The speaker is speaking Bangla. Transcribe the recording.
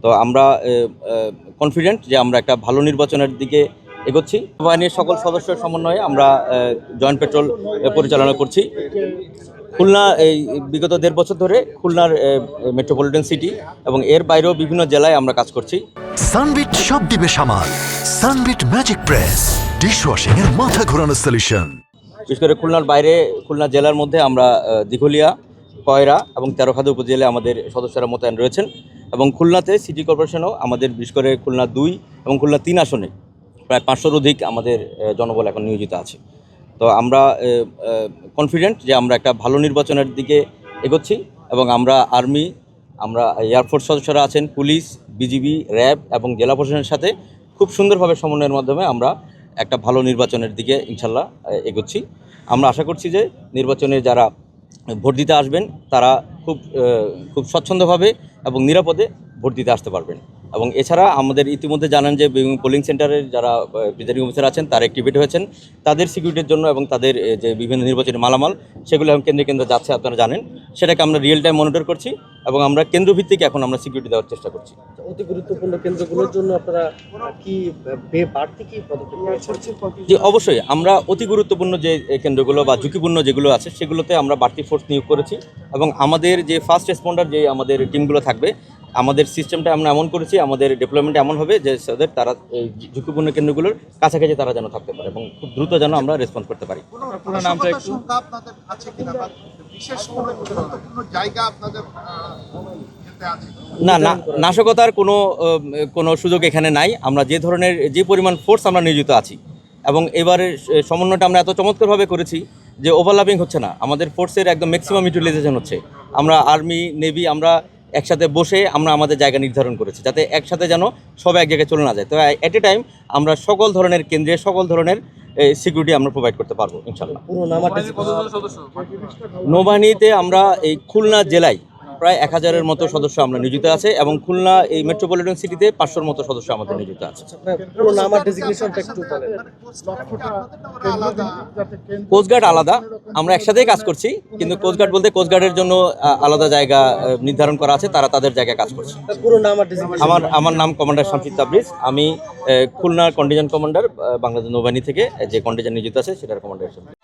তো আমরা কনফিডেন্ট যে আমরা একটা ভালো নির্বাচনের দিকে এগোচ্ছি। বাহিনীর সকল সদস্যের সমন্বয়ে আমরা জয়েন্ট পেট্রোল পরিচালনা করছি। খুলনা এই বিগত ১.৫ বছর ধরে খুলনার মেট্রোপলিটন সিটি এবং এর বাইরেও বিভিন্ন জেলায় আমরা কাজ করছি। সানবিট সব দিবে সামাল। সানবিট ম্যাজিক প্রেস ডিশওয়াশিং এর মাথা ঘোরানো সলিউশন। বিশেষ করে খুলনার বাইরে খুলনা জেলার মধ্যে আমরা দিঘলিয়া, কয়রা এবং তেরোখাদা উপজেলায় আমাদের সদস্যরা মোতায়েন রয়েছেন এবং খুলনাতে সিটি কর্পোরেশনও আমাদের বিশেষ করে খুলনা ২ এবং খুলনা ৩ আসনে প্রায় ৫০০-র অধিক আমাদের জনবল এখন নিয়োজিত আছে। তো আমরা কনফিডেন্ট যে আমরা একটা ভালো নির্বাচনের দিকে এগোচ্ছি এবং আমরা আর্মি, আমরা এয়ারফোর্স সদস্যরা আছেন, পুলিশ, বিজিবি, র্যাব এবং জেলা প্রশাসনের সাথে খুব সুন্দরভাবে সমন্বয়ের মাধ্যমে আমরা একটা ভালো নির্বাচনের দিকে ইনশাল্লাহ এগোচ্ছি। আমরা আশা করছি যে নির্বাচনে যারা ভোট দিতে আসবেন তারা খুব স্বচ্ছন্দভাবে এবং নিরাপদে ভোট দিতে আসতে পারবেন। এবং এছাড়া আমাদের ইতিমধ্যে জানেন যে পোলিং সেন্টারের যারা প্রিজাইডিং অফিসার আছেন তারা অ্যাক্টিভেট হয়েছেন তাদের সিকিউরিটির জন্য এবং তাদের যে বিভিন্ন নির্বাচনী মালামাল সেগুলো এখন কেন্দ্রে কেন্দ্রে যাচ্ছে, আপনারা জানেন। সেটাকে আমরা রিয়েল টাইম মনিটর করছি এবং আমরা কেন্দ্রভিত্তিক এখন আমরা সিকিউরিটি দেওয়ার চেষ্টা করছি। অতি গুরুত্বপূর্ণ কেন্দ্রগুলোর জন্য আপনারা কি বাড়তি কি পদক্ষেপ নিচ্ছেন? জি, অবশ্যই আমরা অতি গুরুত্বপূর্ণ যে কেন্দ্রগুলো বা ঝুঁকিপূর্ণ যেগুলো আছে সেগুলোতে আমরা বাড়তি ফোর্স নিয়োগ করেছি এবং আমাদের যে ফার্স্ট রেসপন্ডার যে আমাদের টিমগুলো থাকবে, আমাদের সিস্টেমটা আমরা এমন করেছি, আমাদের ডেভেলপমেন্ট এমন হবে যে তাদের তারা এই ঝুঁকিপূর্ণ কেন্দ্রগুলোর কাছাকাছি তারা যেন থাকতে পারে এবং খুব দ্রুত যেন আমরা রেসপন্স করতে পারি। না, নাশকতার কোনো সুযোগ এখানে নাই। আমরা যে পরিমাণ ফোর্স আমরা নিয়োজিত আছি এবং এবারের সমন্বয়টা আমরা এত চমৎকারভাবে করেছি যে ওভারল্যাপিং হচ্ছে না, আমাদের ফোর্সের একদম ম্যাক্সিমাম ইউটিলাইজেশন হচ্ছে। আমরা আর্মি, নেভি আমরা একসাথে বসে আমরা আমাদের জায়গা নির্ধারণ করেছি যাতে একসাথে যেন সবাই এক জায়গায় চলে না যায়। তো অ্যাট এ টাইম আমরা সকল ধরনের কেন্দ্রে সকল ধরনের সিকিউরিটি আমরা প্রোভাইড করতে পারবো ইনশাল্লাহ। নৌবাহিনীতে আমরা এই খুলনা জেলায় প্রায় ১,০০০-এর মতো সদস্য আমরা নিয়োজিত আছে এবং খুলনা এই মেট্রোপলিটন সিটিতে ৫০০-র মতো সদস্য আমাদের নিয়োজিত আছে। কোস্টগার্ড আলাদা, আমরা একসাথেই কাজ করছি, কিন্তু কোস্টগার্ড বলতে কোস্টগার্ডের জন্য আলাদা জায়গা নির্ধারণ করা আছে, তারা তাদের জায়গায় কাজ করছে। আমার নাম কমান্ডার শামসুদ তাবরিজ। আমি খুলনা কন্টিনজেন্ট কমান্ডার, বাংলাদেশ নৌবাহিনী থেকে যে কন্টিনজেন্ট নিয়োজিত আছে সেটার কমান্ডার হিসেবে।